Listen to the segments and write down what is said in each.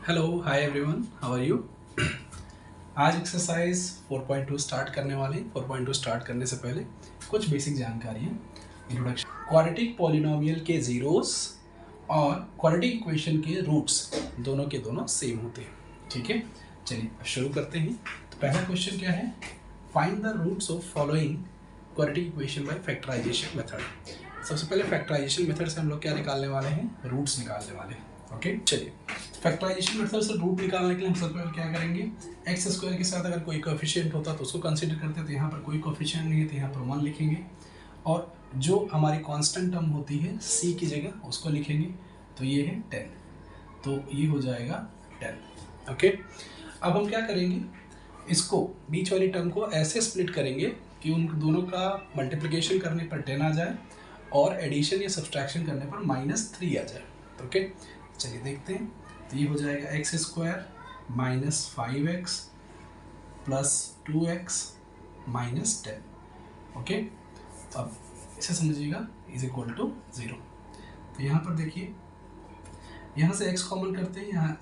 Hello hi everyone, how are you. आज exercise 4.2 start करने वाले हैं। 4.2 स्टार्ट करने से पहले कुछ बेसिक जानकारी है। इंट्रोडक्शन। क्वाड्रेटिक पॉलिनोमियल के जीरोस और क्वाड्रेटिक इक्वेशन के रूट्स दोनों के दोनों सेम होते हैं। ठीक है, चलिए अब शुरू करते हैं। तो पहला क्वेश्चन क्या है, find the roots of following quadratic equation by factorisation method. सबसे पहले फैक्टराइजेशन मेथड से हम लोग क्या निकालने वाले हैं, रूट्स निकालने वाले हैं। ओके, चलिए फैक्टराइजेशन मेथड से रूट निकालने के लिए हम सबसे पहले क्या करेंगे, एक्स स्क्वायर के साथ अगर कोई कोएफिशिएंट होता तो उसको कंसीडर करते, तो यहाँ पर कोई कोएफिशिएंट नहीं है तो यहाँ पर 1 लिखेंगे, और जो हमारी कांस्टेंट टर्म होती है c की जगह उसको लिखेंगे, तो ये है 10, तो ये हो जाएगा 10। ओके, अब हम क्या करेंगे, इसको बीच वाली टर्म को ऐसे स्प्लिट करेंगे कि उन दोनों का मल्टीप्लिकेशन करने पर 10 आ जाए और एडिशन या सब्सट्रैक्शन करने पर -3 आ जाए। ओके, चलिए देखते हैं। तो ये हो जाएगा x square minus 5x plus 2x minus 10। Okay, तो अब इसे समझिएगा इज इक्वल टू 0। तो यहाँ पर देखिए, यहाँ से x कॉमन करते हैं, यहाँ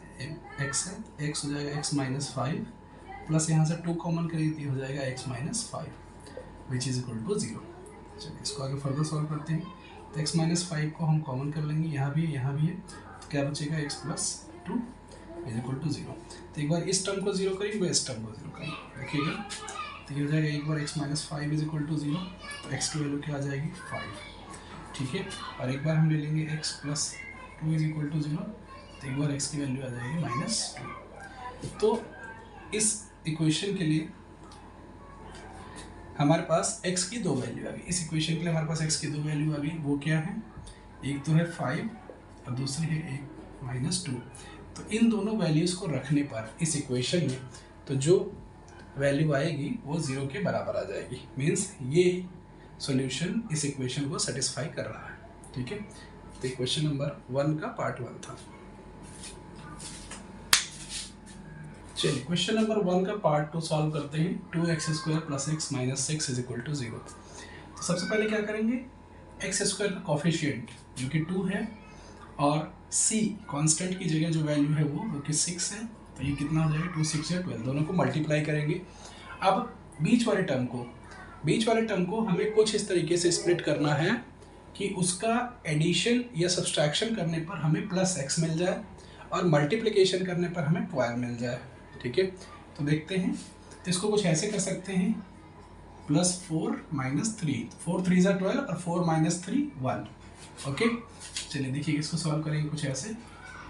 x है, x हो जाएगा x माइनस 5 प्लस यहाँ से 2 कॉमन करेंगे तो हो जाएगा x minus 5 which is equal to 0। चलिए इसको आगे फर्दर सॉल्व करते हैं। तो x माइनस 5 को हम कॉमन कर लेंगे, यहाँ भी है, तो क्या बचेगा x plus 2 is equal to 0। तो एक बार इस टर्म को 0 करेंगे, एक बार इस टर्म को 0 करेंगे, देखिएगा तो ये हो जाएगा एक बार x minus 5 is equal to 0, तो x की वैल्यू क्या आ जाएगी 5। ठीक है, और एक बार हम ले लेंगे x plus 2 is equal to 0, तो एक बार x की वैल्यू आ जाएगी -2। तो इस इक्वेशन के लिए हमारे पास x की 2 वैल्यू आ गई। इस इक्वेशन के लिए हमारे पास x की 2 वैल्यू आ गई, वो क्या है, एक तो है 5 और दूसरी है -2। तो इन दोनों वैल्यूज़ को रखने पर इस इक्वेशन में तो जो वैल्यू आएगी वो 0 के बराबर आ जाएगी। मीन्स ये सॉल्यूशन इस इक्वेशन को सेटिस्फाई कर रहा है। ठीक है, तो इक्वेशन नंबर 1 का पार्ट 1 था। चलिए क्वेश्चन नंबर 1 का पार्ट 2 सॉल्व करते हैं। 2x square plus x minus 6 is equal to 0। तो सबसे पहले क्या करेंगे, एक्स स्क्वायर का कोफिशिएंट जो कि 2 है और c कांस्टेंट की जगह जो वैल्यू है वो कि 6 है, तो ये कितना हो जाएगा 2 6 या 12, दोनों को मल्टीप्लाई करेंगे। अब बीच वाले टर्म को हमें कुछ इस तरीके से स्प्लिट करना है कि उसका एडिशन या सब्सट्रैक्शन करने पर हमें प्लस x मिल जाए और मल्टीप्लिकेशन करने पर हमें 12 मिल जाए। ठीक है, तो देखते हैं। तो इसको कुछ ऐसे कर सकते हैं, +4 - 3, 4 3 = 12 और 4 - 3 1। ओके, चलिए देखिए इसको सॉल्व करेंगे कुछ ऐसे,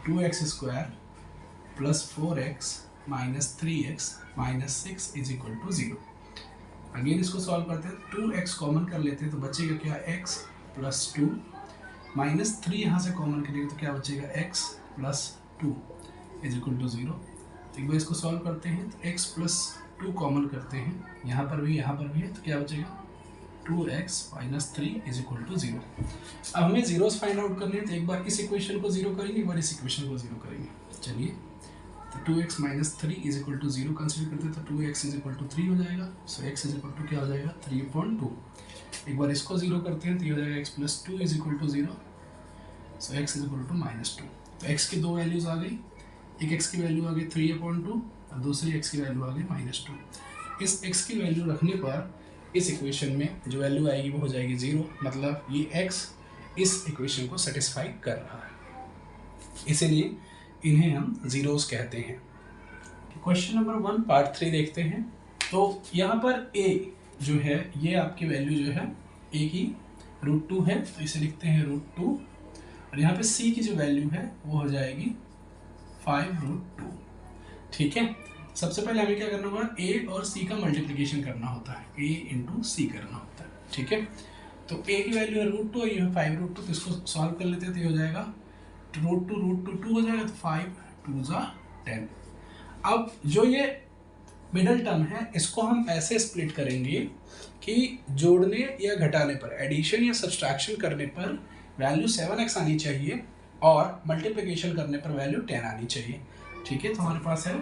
2x square plus 4x minus 3x minus 6 is equal to 0। Again इसको सॉल्व करते हैं, 2x कॉमन कर लेते हैं तो बचेगा क्या, x प्लस 2 माइनस 3 यहाँ से कॉमन करेंगे तो क्या बचेगा, x plus 2 is equal to 0। तो एक बार इसको सॉल्व करते हैं, तो x प्लस 2 कॉमन करते हैं, यहाँ पर भी है, तो क्या बचेगा 2x minus 3 is equal to 0। अब हमें जीरोस फाइंड आउट करने हैं, तो एक बार इस इक्वेशन को 0 करेंगे, एक बार इस इक्वेशन को 0 करेंगे। चलिए, तो 2x minus 3 is equal to 0 consider करते हैं, तो 2x इज इक्वल टू 3 हो जाएगा। सो x इज इक्वल टू क्या हो जाएगा 3/2। एक बार इसको 0 करते हैं तो ये हो जाएगा x plus 2 is equal to 0। So x is equal to -2। तो x की 2 वैल्यूज आ गई, एक x की वैल्यू आ गई 3/2 और दूसरी x की वैल्यू आ गई -2। इस x की वैल्यू रखने पर इस इक्वेशन में जो वैल्यू आएगी वो हो जाएगी 0, मतलब ये x इस इक्वेशन को सेटिस्फाई कर रहा है, इसीलिए इन्हें हम जीरोस कहते हैं। क्वेश्चन नंबर 1 पार्ट 3 देखते हैं। तो यहाँ पर a जो है ये आपकी वैल्यू जो है a की √2 है, तो इसे लिखते हैं √2, और यहाँ पे c की जो वैल्यू है वो हो जाएगी 5√2। ठीक है, सबसे पहले हमें क्या करना होगा, a और c का मल्टीप्लिकेशन करना होता है, a इंटू सी करना होता है। ठीक है, तो a की वैल्यू है √2 और ये है 5√2, तो इसको सॉल्व कर लेते हैं, तो ये हो जाएगा √2 हो जाएगा, तो 5 2 = 10। अब जो ये मिडल टर्म है इसको हम ऐसे स्प्लिट करेंगे कि जोड़ने या घटाने पर, एडिशन या सब्सट्रैक्शन करने पर वैल्यू 7x आनी चाहिए और मल्टीप्लिकेशन करने पर वैल्यू 10 आनी चाहिए। ठीक है, तो हमारे पास है,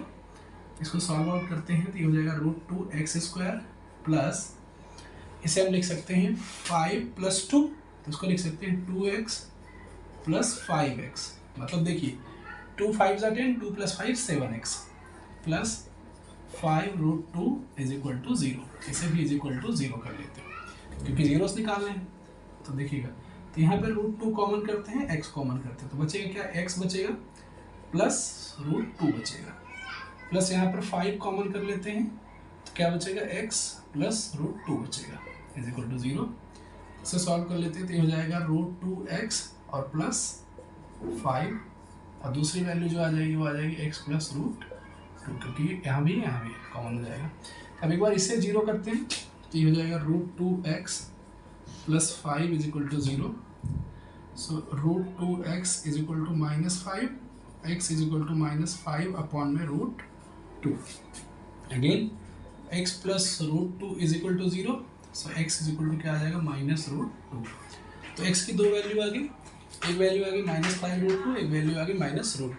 इसको सॉल्व आउट करते हैं तो ये हो जाएगा √2x स्क्वायर प्लस, इसे हम लिख सकते हैं 5 + 2, तो इसको लिख सकते हैं 2x + 5x। मतलब देखिए 2 5 ज़ा 10, 2 + 5 7x प्लस 5 √2 = 0। इसे भी =0 कर लेते हैं क्योंकि जीरोस निकालने हैं। तो देखिएगा, तो यहाँ पे √2 कॉमन करते हैं, x कॉमन करते हैं, तो बचेगा क्या, x बचेगा प्लस √2 बचेगा, प्लस यहाँ पर 5 कॉमन कर लेते हैं, तो क्या बचेगा, x प्लस √2 बचेगा =0। इसे सॉल्व कर लेते हैं, तो ये हो जाएगा √2x और प्लस 5, और दूसरी वैल्यू जो आ जाएगी वो आ जाएगी x प्लस √2, क्योंकि यहाँ भी कॉमन हो जाएगा। अब एक बार इससे 0 करते हैं, तो ये हो जाएगा √2x प्लस 5 =0। सो √2x =-5, x -5 अपॉन में √2। Again x plus √2 =0, so x क्या आ जाएगा, -√2। तो x की दो वैल्यू आ गई, एक वैल्यू आ गई -5 √2, एक वैल्यू आ गई -√2।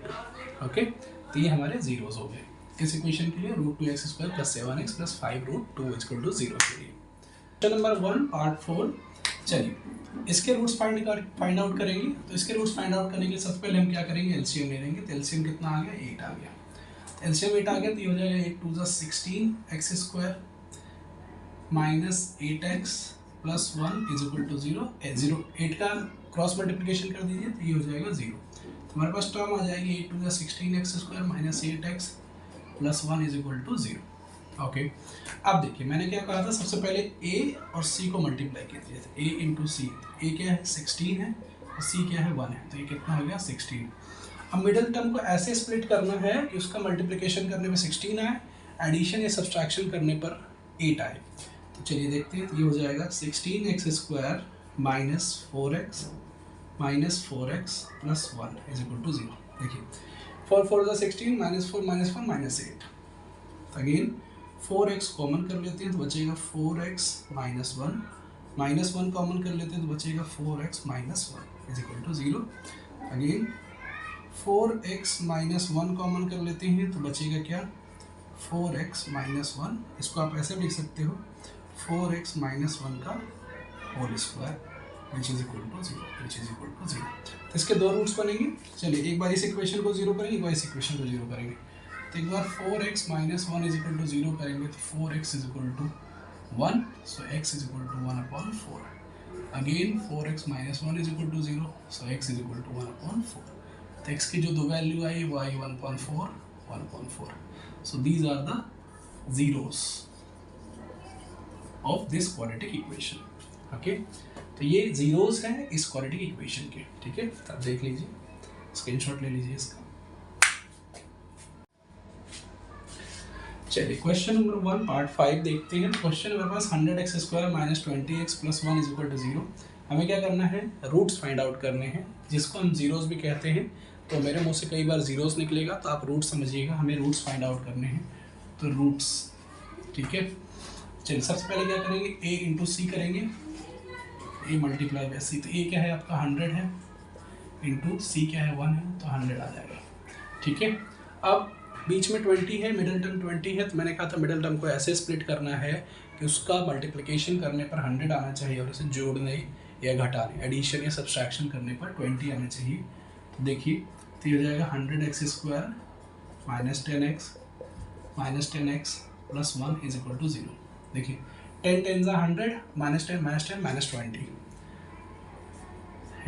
ओके, तो ये हमारे जीरोस हो गए इस इक्वेशन के लिए, √2x² + 7x + 5 √2 = 0 के लिए। Question number 1 part 4। चलिए इसके रूट्स फाइंड आउट करेंगे। तो इसके रूट्स फाइंड आउट करने के लिए सबसे पहले हम क्या करेंगे, एलसीएम ले लेंगे। तो एलसीएम कितना आ गया, 8 आ गया। तो एलसीएम 8 आ गया, तो ये हो जाएगा 8 × 2 = 16x² -8x + 1 = 0। 8 का क्रॉस मल्टीप्लिकेशन कर दीजिए, तो ये हो जाएगा 0। तो हमारे पास टर्म आ जाएगी 8 × 2 = 16x² -8x + 1 = 0। ओके, अब देखिए मैंने क्या कहा था, सबसे पहले a और c को मल्टीप्लाई कीजिए। a × c, a क्या है, 16 है, और c क्या है, 1 है, तो ये कितना हो गया, 16। अब मिडिल टर्म को ऐसे स्प्लिट करना है कि उसका मल्टीप्लिकेशन करने पे 16 आए, एडिशन या सब्सट्रैक्शन करने पर 8 आए। तो चलिए देखते हैं, तो ये हो जाएगा 16x² -4x + 1 = 0। देखिए 4 4 = 16, -4 -4 -8। अगेन 4x कॉमन कर लेते हैं, तो बचेगा 4x - 1, -1 कॉमन कर लेते हैं, तो बचेगा 4x - 1 = 0। अगेन 4x - 1 कॉमन कर लेते हैं, तो बचेगा क्या, 4x - 1, इसको आप ऐसे लिख सकते हो 4x - 1 का होल स्क्वायर = 0। तो इसके दो रूट्स बनेंगे। चलिए एक बार इस इक्वेशन को 0 करेंगे, एक बार इस इक्वेशन को 0 करेंगे। तो एक बार 4x - 1 = 0 करेंगे, तो 4x = 1, सो x = 1/4। Again 4x - 1 = 0, so x = 1/4। तो x की जो दो वैल्यू आई वो आई 1/4। So these are the zeros of this quadratic equation. Okay, तो ये जीरोस हैं इस क्वाड्रेटिक इक्वेशन के। ठीक है, तो आप देख लीजिए, स्क्रीनशॉट ले लीजिए इसका। चलिए क्वेश्चन नंबर 1 पार्ट 5 देखते हैं। क्वेश्चन मेरे पास 100x² - 20x + 1 = 0। हमें क्या करना है, रूट्स फाइंड आउट करने हैं, जिसको हम जीरोस भी कहते हैं। तो मेरे मुंह से कई बार जीरोस निकलेगा, तो आप रूट्स समझिएगा, हमें रूट्स फाइंड आउट करने हैं। तो रूट्स, ठीक है, चलिए सबसे पहले क्या करेंगे, a × c करेंगे, a मल्टीप्लाई बाय c। तो a क्या है आपका 100 है, इंटू c क्या है 1 है, तो 100 आ जाएगा। ठीक है, अब बीच में 20 है, मिडिल टर्म 20 है, तो मैंने कहा था मिडिल टर्म को ऐसे स्प्लिट करना है कि उसका मल्टीप्लिकेशन करने पर 100 आना चाहिए, और इसे जोड़ने या घटाने, एडिशन या सब्सट्रैक्शन करने पर 20 आना चाहिए। तो देखिए, तो ये हो जाएगा 100x² - 10x + 1 = 0। देखिए 10 10 = 100, -10 -10 -20।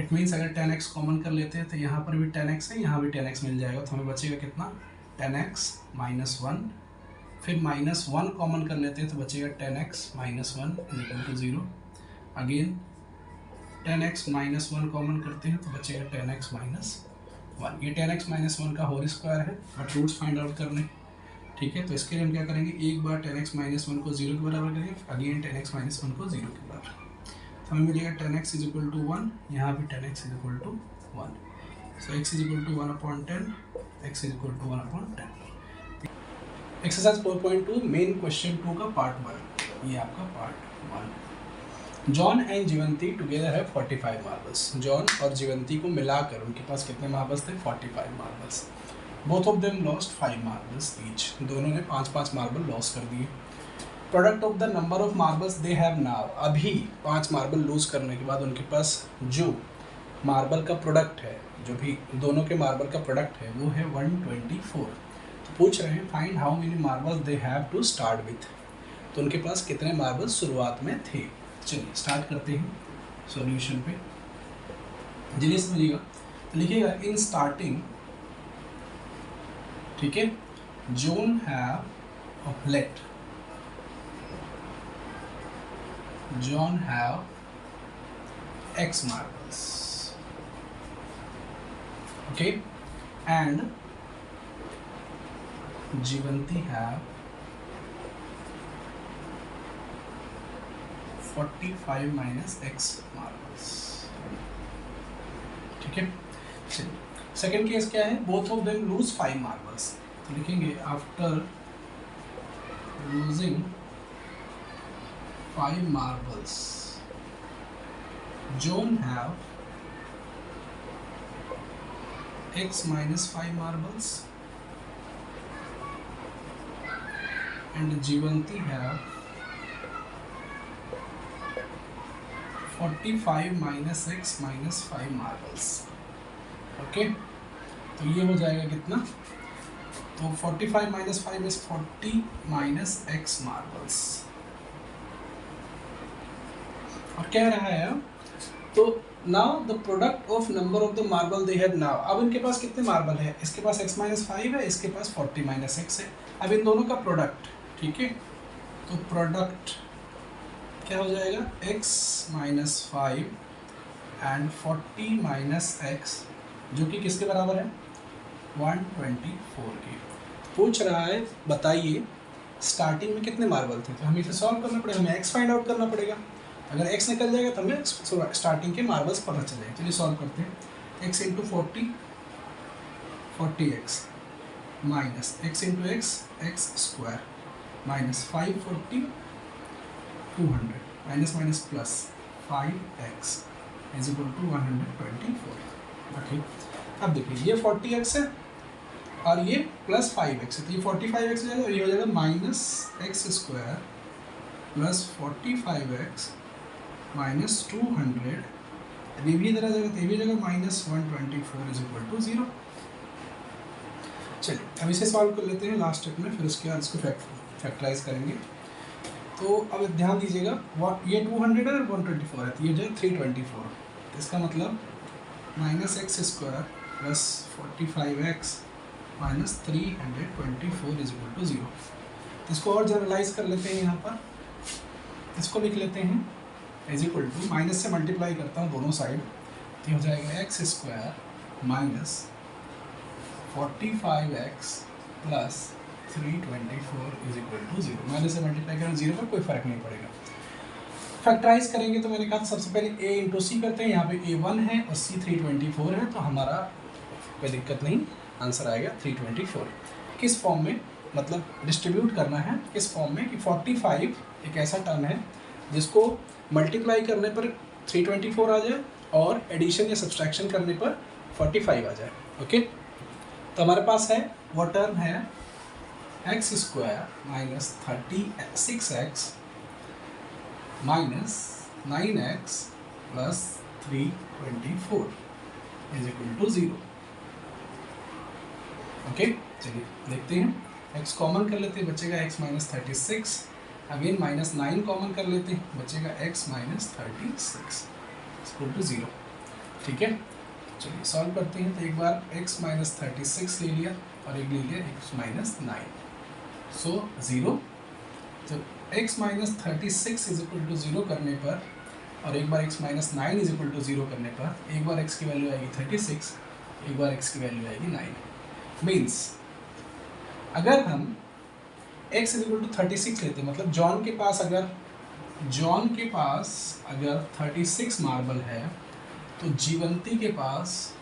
इट मीन्स अगर 10x कॉमन कर लेते हैं, तो यहाँ पर भी 10x है, यहाँ भी 10x मिल जाएगा, तो हमें बचेगा कितना, 10x - 1, फिर -1 कॉमन कर लेते हैं, तो बचेगा 10x - 1 = 0। अगेन 10x - 1 कॉमन करते हैं, तो बचेगा 10x - 1। ये 10x - 1 का होल स्क्वायर है, बट रूट्स फाइंड आउट करने। ठीक है, तो इसके लिए हम क्या करेंगे, एक बार 10x - 1 को 0 के बराबर करेंगे, अगेन 10x - 1 को 0 के बराबर, तो हमें मिलेगा 10x = 1, यहाँ भी 10x = 1। सो x = 1/10, x = 1/10। Exercise 4.2 main question 2 का पार्ट 1, ये आपका पार्ट 1। जॉन एंड जीवंती टुगेदर है 45 मार्बल्स। जॉन और जीवंती को मिलाकर उनके पास कितने मार्बल्स थे, 45 marbles. Both of them lost 5 marbles each, दोनों ने 5-5 मार्बल लॉस कर दिए। Product of the number of marbles they have now, अभी 5 मार्बल लूज करने के बाद उनके पास जो मार्बल का प्रोडक्ट है, जो भी दोनों के मार्बल का प्रोडक्ट है वो है 124। तो पूछ रहे हैं find how many marbles they have to start with, तो उनके पास कितने मार्बल शुरुआत में थे। चलिए स्टार्ट करते हैं सॉल्यूशन पे, जल्दी समझिएगा। तो लिखिएगा इन स्टार्टिंग, ठीक है, John have of let John have X marbles, okay, and Jivanti have 45 minus X marbles, ठीक है। चलिए सेकेंड केस क्या है, both of them lose 5 marbles, तो लिखेंगे after losing 5 marbles, John have X minus 5 marbles and Jivanti have 45 minus X minus 5 marbles, okay. तो ये हो जाएगा कितना, तो 45 minus 5 is 40 minus X marbles, और कह रहा है तो now the product of number of the marble they have now, अब इनके पास कितने मार्बल है, इसके पास x माइनस 5 है, इसके पास 40 माइनस एक्स है। अब इन दोनों का प्रोडक्ट, ठीक है, तो प्रोडक्ट क्या हो जाएगा, x minus 5 and 40 minus x, जो कि किसके बराबर है, 124 के। पूछ रहा है बताइए स्टार्टिंग में कितने मार्बल थे, तो हमें इसे सॉल्व करना पड़ेगा, हमें x फाइंड आउट करना पड़ेगा। अगर x निकल जाएगा तो हमें स्टार्टिंग के मार्बल्स पता चल जाएगा। चलिए सॉल्व करते हैं, x into 40x minus x into X square minus 540 200 minus minus plus 5x is equal to 124, okay. अब देखिए ये 40x है और ये प्लस 5x है, तो ये 45x हो जाएगा और ये हो जाएगा minus X square plus 45x minus 200, ये भी इधर आ जाएगा, तो ये भी जगह माइनस 124 इज इक्वल टू 0। चलिए अब इसे सॉल्व कर लेते हैं लास्ट स्टेप में, फिर उसके बाद इसको फैक्टराइज करेंगे। तो अब ध्यान दीजिएगा, ये 200 है और 124 है, तो ये जो है 324, तो इसका मतलब minus X square plus 45x minus 324 is equal to 0। इसको और जनरलाइज कर लेते हैं, यहाँ पर इसको लिख लेते हैं इज इक्वल टू, माइनस से मल्टीप्लाई करता हूँ दोनों साइड, तो हो जाएगा x square minus 45x plus 324 is equal to 0। Minus से मल्टीप्लाई करें 0 पर कोई फर्क नहीं पड़ेगा। फैक्टराइज करेंगे तो मैंने कहा सबसे पहले a इंटू सी करते हैं, यहाँ पे a 1 है और c 324 है, तो हमारा कोई दिक्कत नहीं, आंसर आएगा 324। किस फॉर्म में, मतलब डिस्ट्रीब्यूट करना है किस फॉर्म में कि 45 एक ऐसा टर्म है जिसको मल्टीप्लाई करने पर 324 आ जाए और एडिशन या सब्सट्रैक्शन करने पर 45 आ जाए, ओके। तो हमारे पास है वो टर्म है X square minus 36x minus 9x plus 324 is equal to 0, okay. चलिए देखते हैं, x कॉमन कर लेते हैं, बचेगा x minus 36, again minus 9 common कर लेते हैं, बचेगा x माइनस 36 इक्वल टू 0, ठीक है। चलिए सॉल्व करते हैं, तो एक बार x माइनस 36 ले लिया और एक ले लिया x माइनस 9, सो 0। तो x minus 36 is equal to 0 करने पर और एक बार x minus 9 is equal to 0 करने पर, एक बार x की वैल्यू आएगी 36, एक बार x की वैल्यू आएगी 9। मीन्स अगर हम x इज इक्वल टू 36 लेते हैं, मतलब जॉन के पास अगर 36 मार्बल है तो जीवंती के पास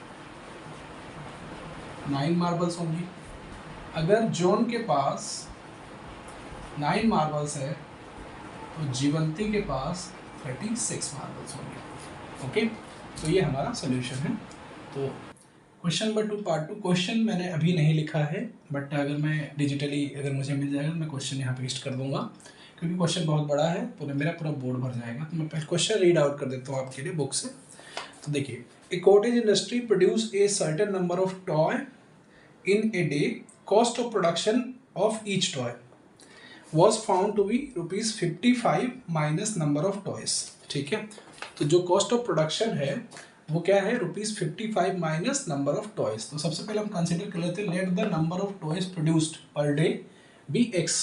9 मार्बल्स होंगी। अगर जॉन के पास 9 मार्बल्स है तो जीवंती के पास 36 मार्बल्स होंगे, ओके। तो ये हमारा सोल्यूशन है। तो क्वेश्चन नंबर 2 पार्ट 2, क्वेश्चन मैंने अभी नहीं लिखा है, बट अगर मैं डिजिटली अगर मुझे मिल जाएगा तो मैं क्वेश्चन यहाँ पेस्ट कर दूंगा, क्योंकि क्वेश्चन बहुत बड़ा है, मेरा पूरा बोर्ड भर जाएगा। तो मैं पहले क्वेश्चन रीड आउट कर देता हूँ आपके लिए बुक से। तो देखिए A cottage industry produce a certain number of toy in a day. Cost of production of each toy was found to be ₹55 minus number of toys. ठीक है, तो जो कॉस्ट ऑफ प्रोडक्शन है वो क्या है, ₹55 माइनस नंबर ऑफ टॉयज। तो सबसे पहले हम कंसिडर कर लेते हैं let the number of toys produced per day be X.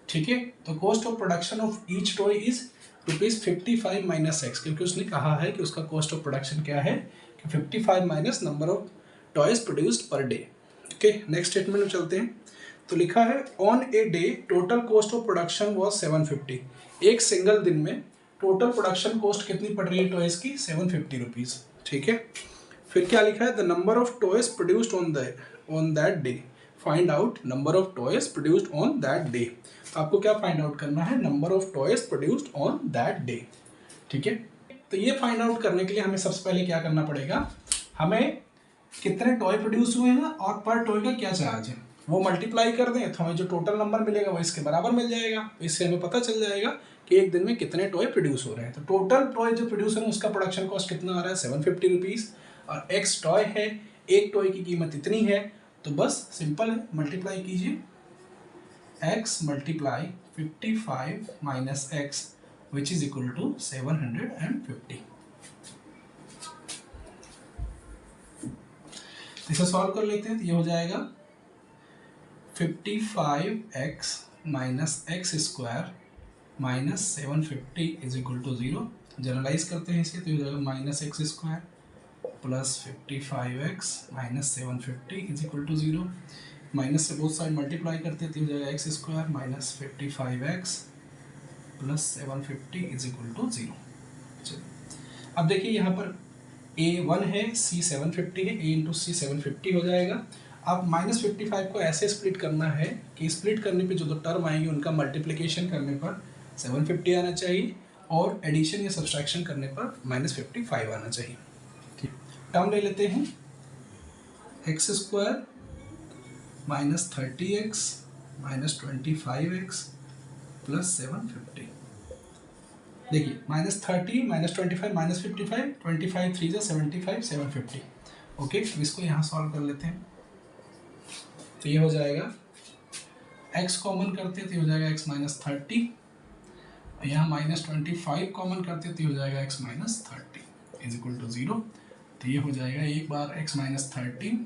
ठीक है, तो cost of production of each toy is ₹55 minus X, क्योंकि उसने कहा है कि उसका कॉस्ट ऑफ प्रोडक्शन क्या है कि 55 minus number of toys produced per day. Okay, next statement में चलते हैं। तो लिखा है on a day total cost of production was 750। एक सिंगल दिन में टोटल प्रोडक्शन कॉस्ट कितनी पड़ रही है टॉयज की, 750 रुपीज़। ठीक है, फिर क्या लिखा है, the number of toys produced on that day, find out number of toys produced on that day. तो आपको क्या फाइंड आउट करना है, number of toys produced on that day. ठीक है, तो ये फाइंड आउट करने के लिए हमें सबसे पहले क्या करना पड़ेगा, हमें कितने टॉय प्रोड्यूस हुए हैं और पर टॉय का क्या चार्ज है वो मल्टीप्लाई कर दें तो हमें जो टोटल नंबर मिलेगा वो इसके बराबर मिल जाएगा। इससे हमें पता चल जाएगा कि एक दिन में कितने टॉय प्रोड्यूस हो रहे हैं। तो टोटल टॉय जो प्रोड्यूस हो रहे हैं उसका प्रोडक्शन कॉस्ट कितना आ रहा है, 750 रुपीज़, और एक्स टॉय है, एक टॉय की कीमत इतनी है। तो बस सिंपल है, मल्टीप्लाई कीजिए, X multiply 55 minus X which is equal to 750। इसे सॉल्व कर लेते हैं। तो ये हो जाएगा 55x minus X square minus 750 is equal to 0। Generalise करते हैं इसे, तो हो जाएगा minus X square plus 55x minus 750 is equal to 0। Minus से बोथ साइड मल्टीप्लाई करते हैं तो हो जाएगा x square minus 55x plus 750 is equal to 0। चलिए, अब देखिए यहाँ पर A1 है, C 750 है, A इंटू सी 750 हो जाएगा। अब माइनस 55 को ऐसे स्प्लिट करना है कि स्प्लिट करने पे जो दो टर्म आएंगे उनका मल्टीप्लिकेशन करने पर 750 आना चाहिए और एडिशन या सब्सट्रैक्शन करने पर माइनस 55 आना चाहिए। ठीक, टर्म ले लेते हैं, x square minus 30x minus 25x plus 750। देखिए माइनस 30 माइनस 25 माइनस 55, 25 3 जा 75, 750। ओके, तो इसको यहाँ सॉल्व कर लेते हैं। तो ये हो जाएगा x कॉमन करते तो हो जाएगा x माइनस 30, और यहाँ माइनस 25 कॉमन करते तो हो जाएगा x minus 30 is equal to 0। तो ये हो जाएगा एक बार x माइनस 30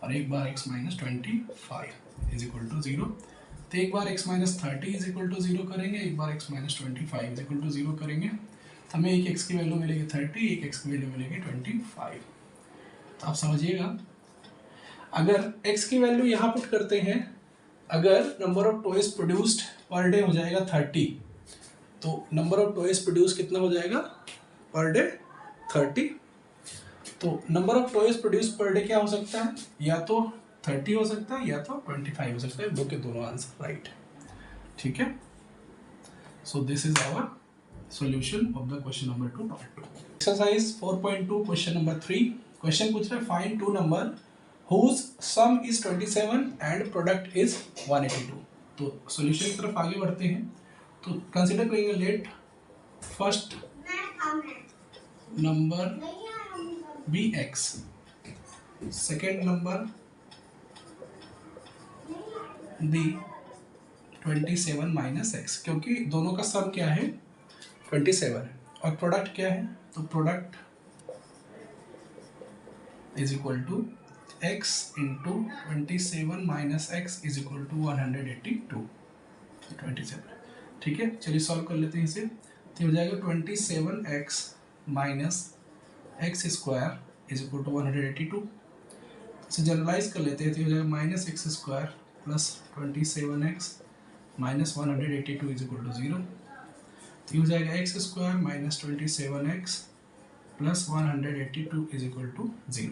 और एक बार x minus 25 is equal to 0। तो एक बार x minus 30 is equal to 0 करेंगे, एक बार x minus 25 is equal to 0 करेंगे, तो हमें एक x की वैल्यू मिलेगी 30, एक x की वैल्यू मिलेगी 25। तो आप समझिएगा, अगर x की वैल्यू यहाँ पुट करते हैं, अगर number of toys produced per day हो जाएगा 30, तो नंबर ऑफ टॉयज प्रोड्यूस कितना हो जाएगा पर डे 30। तो number of toys produce per day क्या हो सकता है, या तो 30 हो सकता है या तो 25 हो सकता है, दो के दोनों आंसर राइट। ठीक है, so this is our solution of the question number 2 part 2। Exercise 4.2 question number 3। Question पूछ रहा है find two number whose sum is 27 and product is 182। तो सॉल्यूशन की तरफ आगे बढ़ते हैं। तो कंसीडर करेंगे let first number be X, second number be 27 minus X, क्योंकि दोनों का सम क्या है 27 है और प्रोडक्ट क्या है, तो product is equal to x into 27 minus X is equal to 182 27। ठीक है, चलिए सॉल्व कर लेते हैं इसे। तो हो जाएगा 27x minus X square is equal to 182। इसे जनरलाइज कर लेते हैं तो हो जाएगा minus X square plus 27x minus 182 is equal to 0। तो हो जाएगा x square minus 27x plus 182 is equal to 0।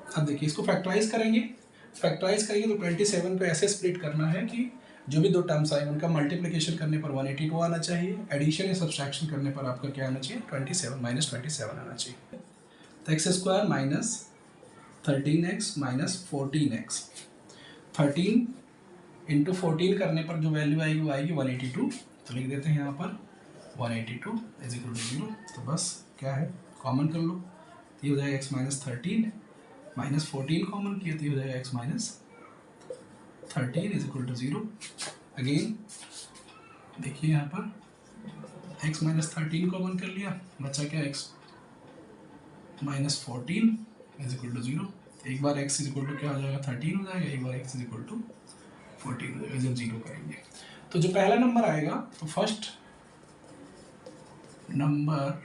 अब देखिए इसको फैक्टराइज करेंगे तो 27 पे ऐसे स्प्लिट करना है कि जो भी दो टर्म्स आए उनका मल्टीप्लिकेशन करने पर 182 आना चाहिए, एडिशन या सब्सट्रैक्शन करने पर आपका क्या आना चाहिए 27 माइनस 27 आना चाहिए। तो x square minus 13x minus 14x, 13 into 14 करने पर जो वैल्यू आएगी वो आएगी 182। तो लिख देते हैं यहाँ पर 182 इज इक्वल टू 0। तो बस क्या है कॉमन कर लो, तो ये हो जाएगा x माइनस 13, माइनस 14 कॉमन किया तो ये हो जाएगा x minus 13 is equal to 0। Again देखिए यहाँ पर x माइनस 13 कॉमन कर लिया, बचा क्या x minus 14 is equal to 0। एक बार x इज इक्वल टू क्या हो जाएगा 13 हो जाएगा, एक बार x इज इक्वल टू 14 हो जाएगा जब 0 करेंगे। तो जो पहला नंबर आएगा तो फर्स्ट नंबर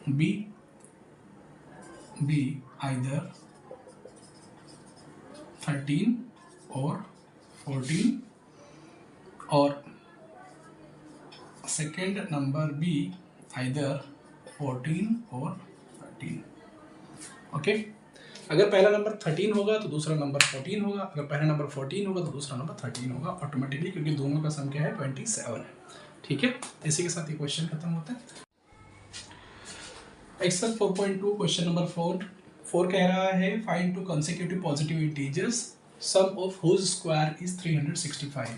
बी आइदर 13 और 14 और सेकेंड नंबर बी आइदर 14 और 13। ओके, अगर पहला नंबर 13 होगा तो दूसरा नंबर 14 होगा, अगर पहला नंबर 14 होगा तो दूसरा नंबर 13 होगा ऑटोमेटिकली, क्योंकि दोनों का सम क्या है 27 है। ठीक है, इसी के साथ ये क्वेश्चन खत्म होता है। एक्सरसाइज 4.2 क्वेश्चन नंबर 4 कह रहा है find two consecutive positive integers sum of whose square is 365।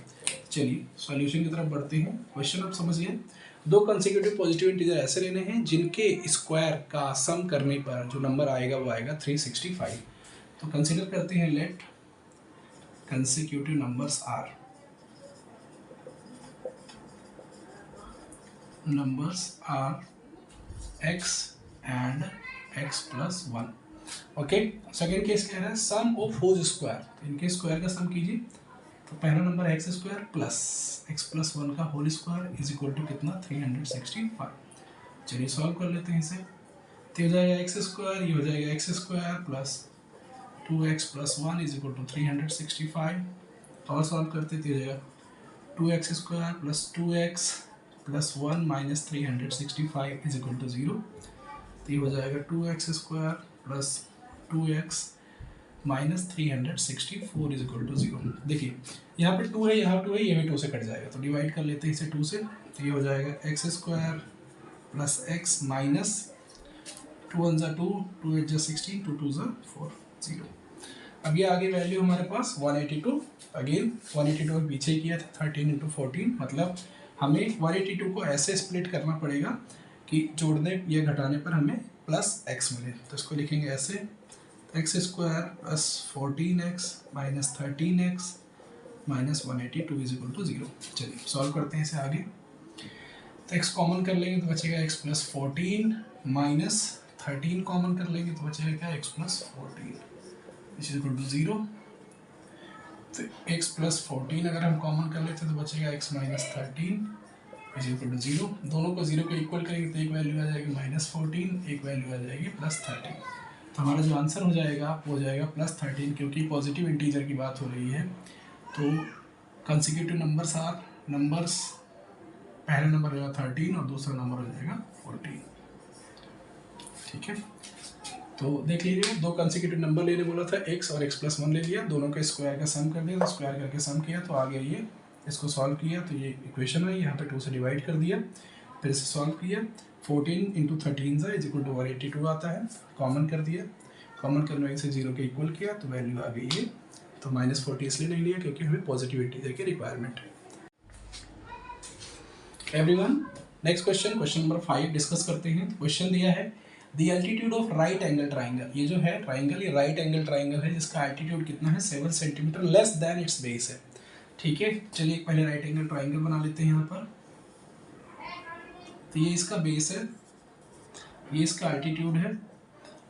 चलिए सॉल्यूशन की तरफ बढ़ते हैं। क्वेश्चन आप समझिए, दो कंसेक्यूटिव पॉजिटिव इंटीजर ऐसे लेने हैं जिनके स्क्वायर का सम करने पर जो नंबर आएगा वो आएगा 365। तो कंसीडर करते हैं, let consecutive numbers are x and x plus 1। Okay, second case कह रहा है सम ऑफ होज स्क्वायर, इनके स्क्वायर का सम कीजिए। तो पहला number x square plus x plus 1 का whole square is equal to कितना 365। चलिए सॉल्व कर लेते हैं इसे। तो हो जाएगा एक्स स्क्वायर, ये हो जाएगा x square plus 2x plus 1 is equal to 365। और सॉल्व करते तो हो जाएगा 2x square plus 2x plus 1 minus 365 is equal to 0। तो ये हो जाएगा 2x square plus 2x minus 364 is equal to 0। देखिए यहाँ पे 2 है, यहाँ 2 है, ये भी 2 से कट जाएगा, तो डिवाइड कर लेते हैं इसे 2 से। तो ये हो जाएगा x square plus x minus 2 1 ज़ा 2, 2 8 ज़ा 16, 2 2 ज़ा 4, 0। अब ये आगे वैल्यू हमारे पास 182, अगेन 182 पीछे किया था 13 इंटू 14, मतलब हमें 182 को ऐसे स्प्लिट करना पड़ेगा कि जोड़ने या घटाने पर हमें प्लस x मिले। तो इसको लिखेंगे ऐसे, x square plus 14x minus 13x minus 182 is equal to 0। चलिए सॉल्व करते हैं इसे आगे। तो x कॉमन कर लेंगे तो बचेगा x प्लस 14 माइनस 13 कॉमन कर लेंगे तो बचेगा क्या x plus 14 is equal to 0। तो x प्लस 14 अगर हम कॉमन कर लेते हैं तो बचेगा x minus 13 is equal to 0। दोनों को 0 को इक्वल करेंगे तो एक वैल्यू आ जाएगी माइनस 14, एक वैल्यू आ जाएगी प्लस 13। तो हमारा जो आंसर हो जाएगा वो हो जाएगा प्लस 13, क्योंकि पॉजिटिव इंटीजर की बात हो रही है। तो कंसेक्यूटिव नंबर्स आर नंबर्स, पहला नंबर हो जाएगा 13 और दूसरा नंबर हो जाएगा 14। ठीक है, तो देख लीजिए, दो कंसेक्यूटिव नंबर लेने बोला था, x और x प्लस 1 ले लिया, दोनों के स्क्वायर का सम कर दिया, तो स्क्वायर करके सम किया तो आ गया ये, इसको सॉल्व किया तो ये इक्वेशन है, यहाँ पे 2 से डिवाइड कर दिया, फिर इसे सॉल्व किया। 14 इंटू 13 इज इक्वल टू 182 आता है, कॉमन कर दिया, कॉमन करने से 0 के इक्वल किया तो वैल्यू आ गई है। तो माइनस 40 इसलिए नहीं लिया क्योंकि हमें पॉजिटिव इंटीजर की रिक्वायरमेंट है। Everyone, next question, question number 5 discuss करते हैं। क्वेश्चन दिया है the altitude of right angle triangle. ये जो है ट्राइंगल, ये राइट एंगल ट्राइंगल है जिसका एल्टीट्यूड कितना है 7 centimetre less than its base है। ठीक है, चलिए पहले राइट एंगल ट्राइंगल बना लेते हैं यहाँ पर। तो ये इसका बेस है, ये इसका एल्टीट्यूड है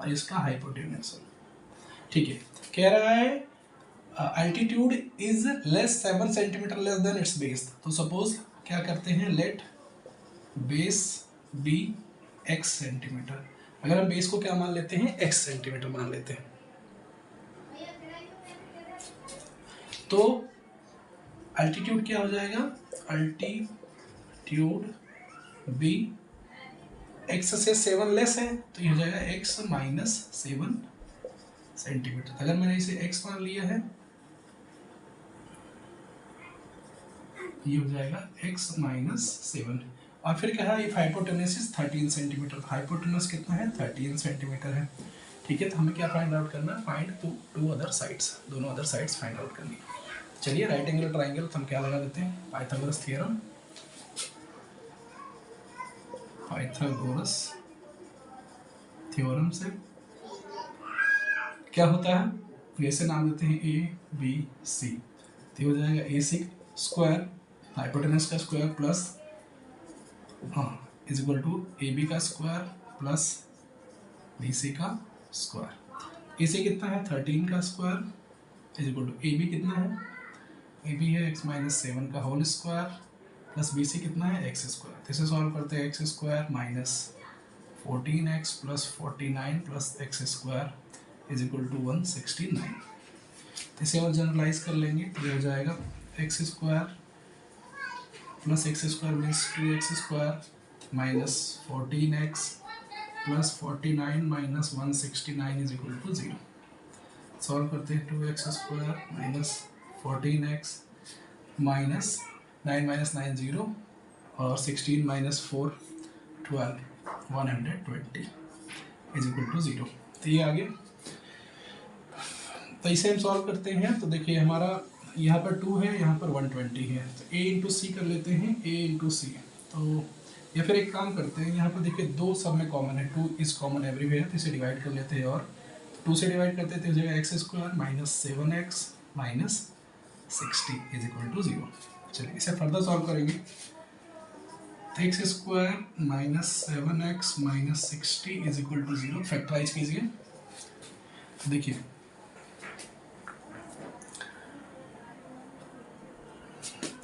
और इसका हाइपोटेन्यूज है। ठीक है, कह रहा है altitude is less 7 centimetre less than its base. तो सपोज क्या करते हैं, let base B x centimetre. अगर हम बेस को क्या मान लेते हैं, x सेंटीमीटर मान लेते हैं, तो अल्टीट्यूड क्या हो जाएगा, अल्टीट्यूड बी x से 7 लेस है तो ये हो जाएगा x माइनस 7 सेंटीमीटर। अगर मैंने इसे x मान लिया है ये हो जाएगा x माइनस 7, और फिर क्या है, हाइपोटेनस इज 13 सेंटीमीटर। हाइपोटेनस कितना है, 13 सेंटीमीटर है। ठीक है, तो हमें क्या फाइंड आउट करना है, फाइंड टू अदर साइड्स, दोनों अदर साइड्स फाइंड आउट करनी। चलिए राइट एंगल ट्राइंगल तो हम क्या लगा देते हैं, पाइथागोरस थ्योरम, पाइथागोरस थ्योरम से क्या होता है, वैसे नाम देते हैं ए बी सी, तो ये हो जाएगा ए सी स्क्वायर हाइपोटेनस का square plus is equal to A B का स्क्वायर प्लस बी सी का स्क्वायर। ए सी कितना है 13 का square is equal to A B कितना है, ए बी है x माइनस 7 का whole square plus B C कितना है x स्क्वायर। तो इसे सॉल्व करते हैं x square minus 14x plus 49 plus x square is equal to 169। तो इसे और जनरलाइज कर लेंगे तो ये हो जाएगा x square plus x square means 2x square minus 14x plus 49 minus 169 is equal to 0। Solve करते हैं 2x square minus 14x minus 9 minus 9 0 और 16 माइनस 4 12 120 इज इक्वल टू 0। तो ये आगे, तो इसे हम सॉल्व करते हैं। तो देखिए हमारा यहाँ पर 2 है, यहाँ पर 120 है, तो a इंटू सी कर लेते हैं, a इंटू सी। तो या फिर एक काम करते हैं, यहाँ पर देखिए 2 सब में कॉमन है, 2 इज कॉमन एवरीवेयर, तो इसे डिवाइड कर लेते हैं और 2 से डिवाइड करते हैं तो हो जाएगा x square minus 7x minus 60 is equal to 0। चलिए इसे फर्दर सॉल्व करेंगे। तो x square minus 7x minus 60 is equal to 0 factorise कीजिए। देखिए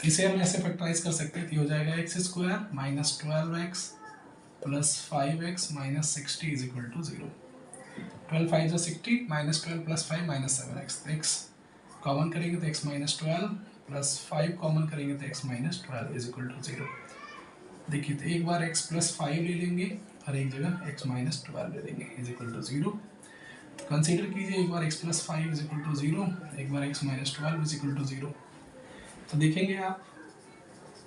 इसे हम ऐसे फैक्टराइज कर सकते हैं, तो हो जाएगा x square minus 12x plus 5x minus 60 is equal to 0। 12 5 जो 60 minus 12 plus 5 minus 7x, x common करेंगे तो x माइनस 12 प्लस 5 कॉमन करेंगे तो x minus 12 is equal to 0। देखिए तो एक बार x प्लस 5 ले लेंगे और एक जगह x माइनस 12 ले लेंगे इज इक्वल टू 0। कंसीडर कीजिए एक बार x plus 5 is equal to 0, एक बार x minus 12 is equal to 0। तो देखेंगे आप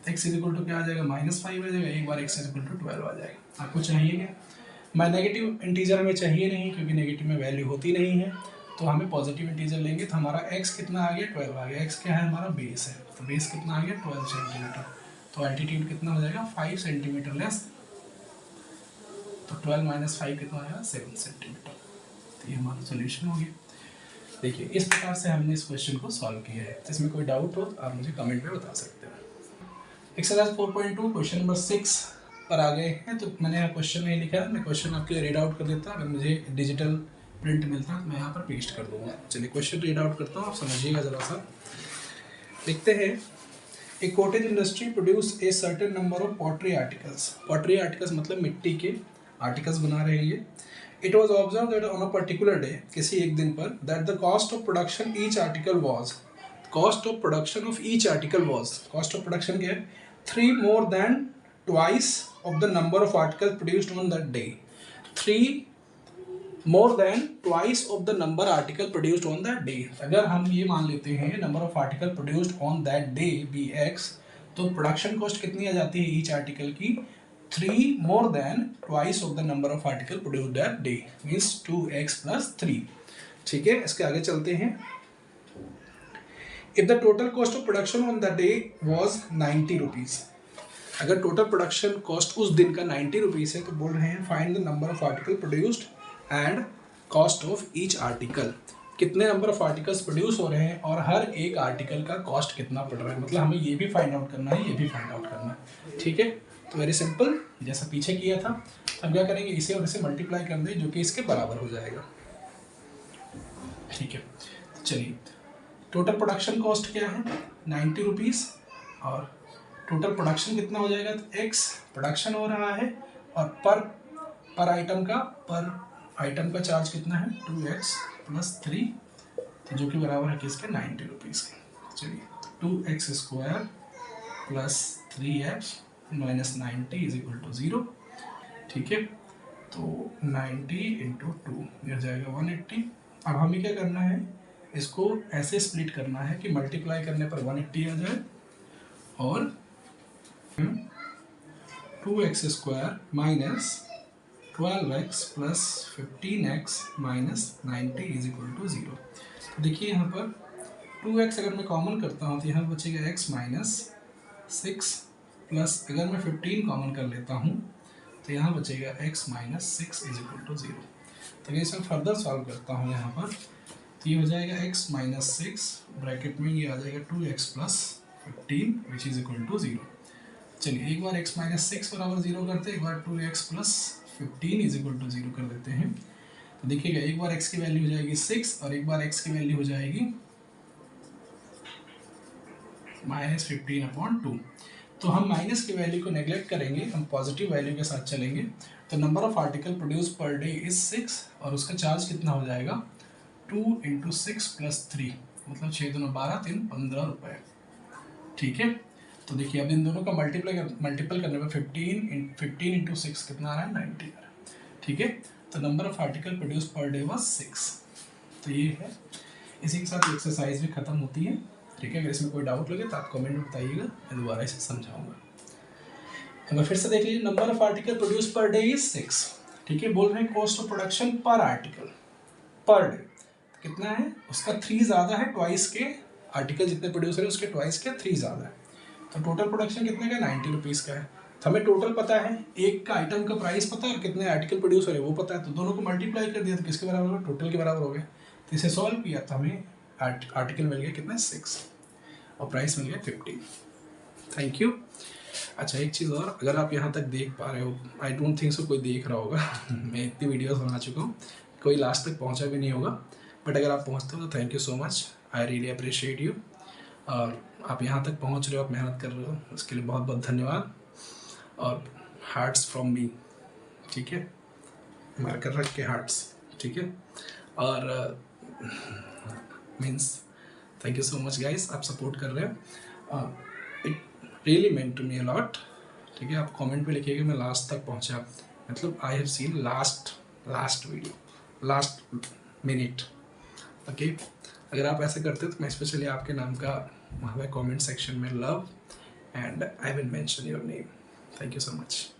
x इज इक्वल टू क्या आ जाएगा माइनस 5 आ जाएगा, एक बार x इज इक्वल टू 12 आ जाएगा। आपको चाहिए क्या, मैं नेगेटिव इंटीजर हमें चाहिए नहीं क्योंकि नेगेटिव में वैल्यू होती नहीं है, तो हमें पॉजिटिव इंटीजर लेंगे। तो हमारा x कितना आ गया 12 आ गया, x क्या है हमारा बेस है, तो बेस कितना आ गया 12 सेंटीमीटर, तो एल्टीट्यूड कितना हो जाएगा 5 सेंटीमीटर लेस, तो 12 माइनस 5 कितना आएगा 7 सेंटीमीटर। तो ये हमारा सोल्यूशन हो गया। देखिए इस प्रकार से हमने इस क्वेश्चन को सॉल्व किया है। तो इसमें कोई डाउट हो तो आप मुझे कमेंट में बता सकते हैं। एक्सरसाइज 4.2 क्वेश्चन नंबर 6 पर आ गए हैं। तो मैंने यहाँ क्वेश्चन नहीं लिखा है, मैं क्वेश्चन आपके लिए रीड आउट कर देता। अगर मुझे डिजिटल प्रिंट मिलता तो मैं यहाँ पर पेस्ट कर दूंगा। चलिए क्वेश्चन रीड आउट करता हूँ, आप समझिएगा ज़रा सा। लिखते हैं a cottage industry produce a certain number of pottery articles. Pottery articles मतलब मिट्टी के आर्टिकल्स बना रहे हैं ये। It was observed that on a particular day, किसी एक दिन पर, that the cost of production each article was, cost of production of each article was, cost of production क्या है 3 more than twice of the number of articles produced on that day, 3 more than twice of the number article produced on that day। अगर हम ये मान लेते हैं number of article produced on that day be x, तो production cost कितनी आ जाती है each article की 3 more than twice of the number of article produced that day means 2x plus 3। ठीक है, इसके आगे चलते हैं। If the total cost of production on that day was 90 rupees, अगर टोटल प्रोडक्शन कॉस्ट उस दिन का 90 रुपीज़ है तो बोल रहे हैं find the number of article produced and cost of each article. कितने नंबर ऑफ आर्टिकल्स प्रोड्यूस हो रहे हैं और हर एक आर्टिकल का कॉस्ट कितना पड़ रहा है, मतलब हमें ये भी फाइंड आउट करना है, ये भी फाइंड आउट करना है। ठीक है, तो वेरी सिंपल, जैसा पीछे किया था। अब क्या करेंगे, इसे और इसे मल्टीप्लाई कर दें जो कि इसके बराबर हो जाएगा। ठीक है, तो चलिए टोटल प्रोडक्शन कॉस्ट क्या है 90 रुपीज़ और टोटल प्रोडक्शन कितना हो जाएगा, तो x प्रोडक्शन हो रहा है और पर आइटम का चार्ज कितना है 2x प्लस 3, तो जो कि बराबर है किसके 90 रुपीज़ के। चलिए 2x square plus 3x minus 90 is equal to 0। ठीक है, तो 90 इंटू 2 यह जाएगा 180। अब हमें क्या करना है, इसको ऐसे स्प्लिट करना है कि मल्टीप्लाई करने पर 180 आ जाए और 2x square minus 12x plus 15x minus 90 is equal to 0। देखिए यहाँ पर 2x अगर मैं कॉमन करता हूँ तो यहाँ बचेगा x माइनस 6 प्लस अगर मैं 15 कॉमन कर लेता हूँ तो यहाँ बचेगा x minus 6 is equal to 0। तो अगर इसमें फर्दर सॉल्व करता हूँ यहाँ पर, तो ये हो जाएगा x माइनस 6 ब्रैकेट में ये आ जाएगा 2x plus 15 which is equal to 0। चलिए एक बार x माइनस 6 बराबर 0 करते हैं, एक बार 2x plus 15 is equal to 0 कर देते हैं। तो देखिएगा एक बार x की वैल्यू हो जाएगी 6 और एक बार x की वैल्यू हो जाएगी माइनस 15/2। तो हम माइनस की वैल्यू को नेग्लेक्ट करेंगे, हम पॉजिटिव वैल्यू के साथ चलेंगे। तो number of article produce per day is 6 और उसका चार्ज कितना हो जाएगा 2 × 6 + 3, मतलब 6 दूनी 12, 3 15 रुपये। ठीक है, तो देखिए अब इन दोनों का मल्टीपल करने पर 15 × 6 कितना आ रहा है 90 आ रहा है। ठीक है, तो number of article produce per day was 6। तो ये है, इसी के साथ एक्सरसाइज भी खत्म होती है। ठीक है, अगर इसमें कोई डाउट लगे तो आप कमेंट में बताइएगा, मैं दोबारा इसे समझाऊंगा। अगर फिर से देख लीजिए, number of article produce per day is 6। ठीक है, बोल रहे हैं कॉस्ट ऑफ प्रोडक्शन पर आर्टिकल पर डे कितना है, उसका 3 ज़्यादा है, ट्वाइस के आर्टिकल जितने प्रोड्यूस हो रहे हैं उसके ट्वाइस के 3 ज़्यादा है। तो टोटल प्रोडक्शन कितने का 90 रुपीज़ का है। तो हमें टोटल पता है, एक का आइटम का प्राइस पता है और कितने आर्टिकल प्रोड्यूस हो रहे हैं वो पता है, तो दोनों को मल्टीप्लाई कर दिया तो किसके बराबर होगा, टोटल के बराबर हो गया। तो इसे सॉल्व किया तो हमें आर्टिकल मिल गया कितना 6 और प्राइस मिल गया 15। Thank you. अच्छा एक चीज़ और, अगर आप यहाँ तक देख पा रहे हो, आई डोंट थिंक सो कोई देख रहा होगा मैं इतनी वीडियोस बना चुका हूँ, कोई लास्ट तक पहुँचा भी नहीं होगा, बट अगर आप पहुँचते हो तो thank you so much, I really appreciate you. और आप यहाँ तक पहुँच रहे हो, आप मेहनत कर रहे हो, उसके लिए बहुत बहुत धन्यवाद और हार्ट्स फ्रॉम मी। ठीक है, मार्कर रख के हार्ट्स। ठीक है, और means thank you so much guys, आप सपोर्ट कर रहे हो, it really meant to me a lot. ठीक है, आप कमेंट पे लिखिएगा मैं लास्ट तक पहुंचा, मतलब I have seen last video, last minute. Okay, अगर आप ऐसे करते हो तो मैं स्पेशली आपके नाम का वहाँ पे कमेंट सेक्शन में love and I will mention your name. Thank you so much.